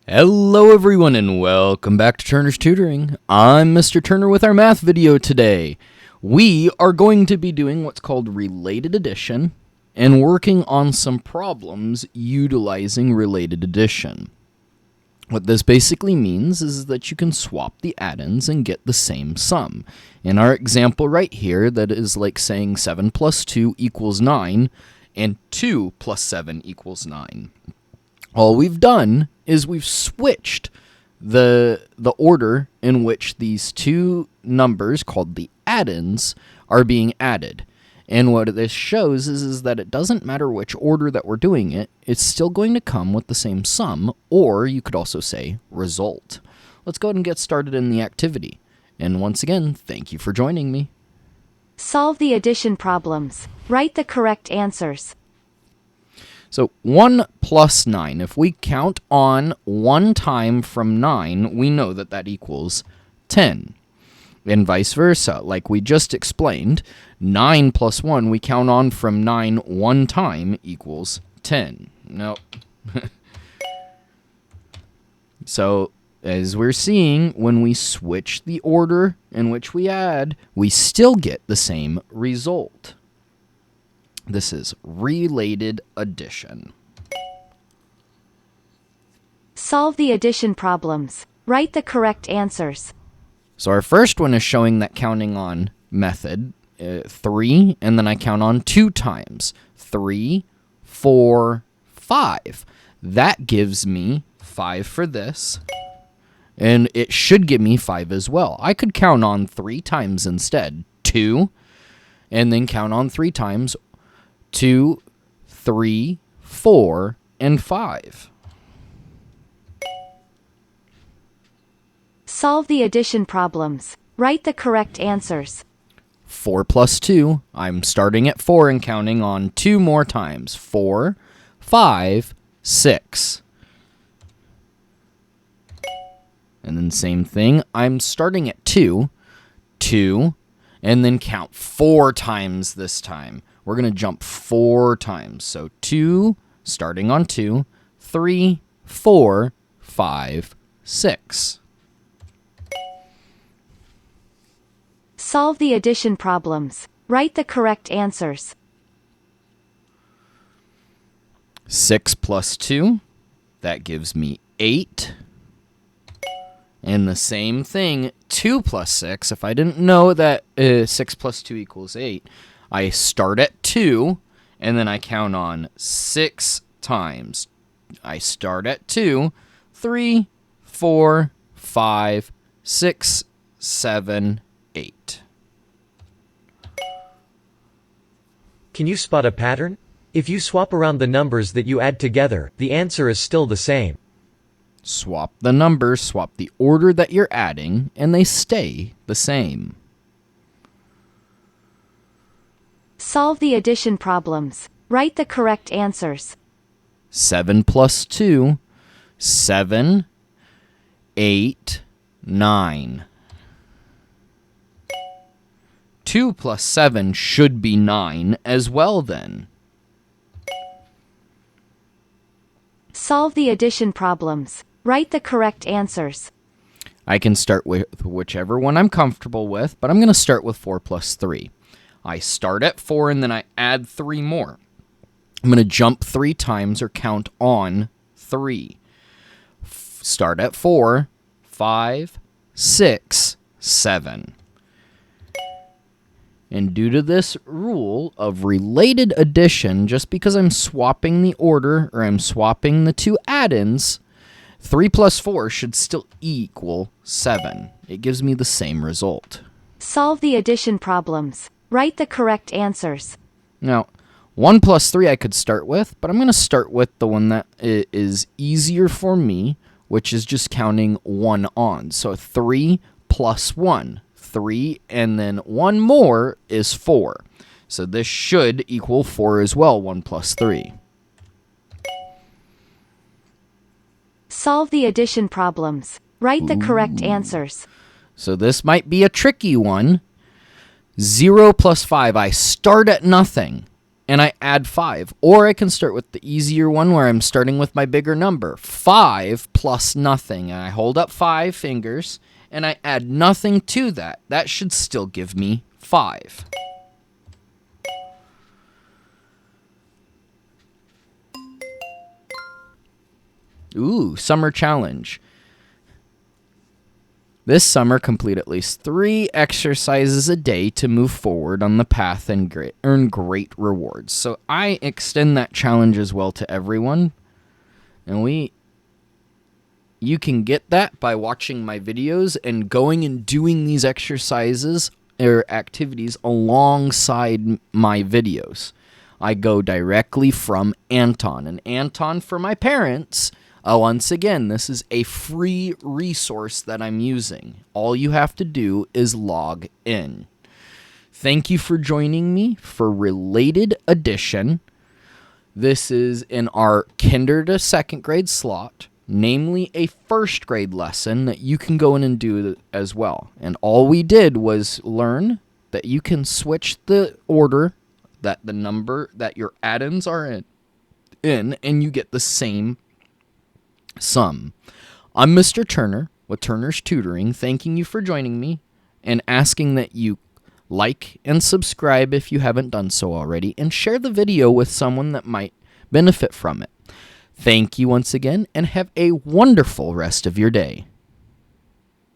Hello everyone and welcome back to Turner's Tutoring. I'm Mr. Turner with our math video today. We are going to be doing what's called related addition and working on some problems utilizing related addition. What this basically means is that you can swap the addends and get the same sum. In our example right here, that is like saying 7 plus 2 equals 9 and 2 plus 7 equals 9. All we've done is we've switched the order in which these two numbers called the addends are being added. And what this shows is that it doesn't matter which order that we're doing it, it's still going to come with the same sum, or you could also say result. Let's go ahead and get started in the activity. And once again, thank you for joining me. Solve the addition problems. Write the correct answers. So 1 plus 9, if we count on one time from 9, we know that that equals 10. And vice versa, like we just explained, 9 plus 1, we count on from 9 one time equals 10. Nope. So, as we're seeing, when we switch the order in which we add, we still get the same result. This is related addition. Solve the addition problems. Write the correct answers. So our first one is showing that counting on method 3, and then I count on 2 times. 3, 4, 5. That gives me 5 for this, and it should give me 5 as well. I could count on 3 times instead. 2, and then count on 3 times. 2, 3, 4, and 5. Solve the addition problems. Write the correct answers. 4 plus 2, I'm starting at 4 and counting on 2 more times. 4, 5, 6. And then same thing, I'm starting at 2, 2, and then count 4 times this time. We're going to jump 4 times. So 2, starting on 2, 3, 4, 5, 6. Solve the addition problems. Write the correct answers. 6 plus 2, that gives me 8. And the same thing, 2 plus 6, if I didn't know that 6 plus 2 equals 8, I start at 2, and then I count on 6 times. I start at 2, 3, 4, 5, 6, 7, 8. Can you spot a pattern? If you swap around the numbers that you add together, the answer is still the same. Swap the numbers, swap the order that you're adding, and they stay the same. Solve the addition problems. Write the correct answers. 7 plus 2, 7, 8, 9. 2 plus 7 should be 9 as well then. Solve the addition problems. Write the correct answers. I can start with whichever one I'm comfortable with, but I'm going to start with 4 plus 3. I start at 4 and then I add 3 more. I'm going to jump 3 times or count on 3. Start at 4, 5, 6, 7. And due to this rule of related addition, just because I'm swapping the order or I'm swapping the two addends, 3 plus 4 should still equal 7. It gives me the same result. Solve the addition problems. Write the correct answers. Now, 1 plus 3 I could start with, but I'm going to start with the one that is easier for me, which is just counting 1 on. So 3 plus 1. 3 and then 1 more is 4. So this should equal 4 as well, 1 plus 3. Solve the addition problems. Write the correct answers. So this might be a tricky one. 0 plus 5, I start at nothing. and I add 5. Or I can start with the easier one where I'm starting with my bigger number. 5 plus nothing. And I hold up 5 fingers, and I add nothing to that. That should still give me 5. Ooh, summer challenge. This summer, complete at least 3 exercises a day to move forward on the path and earn great rewards. So I extend that challenge as well to everyone. And you can get that by watching my videos and going and doing these exercises or activities alongside my videos. I go directly from Anton. And Anton, for my parents, once again, this is a free resource that I'm using. All you have to do is log in. Thank you for joining me for Related Addition. This is in our kinder to second grade slot, namely a first grade lesson that you can go in and do as well. And all we did was learn that you can switch the order that the number that your addends are in and you get the same sum. I'm Mr. Turner with Turner's Tutoring, thanking you for joining me and asking that you like and subscribe if you haven't done so already, and share the video with someone that might benefit from it. Thank you once again, and have a wonderful rest of your day.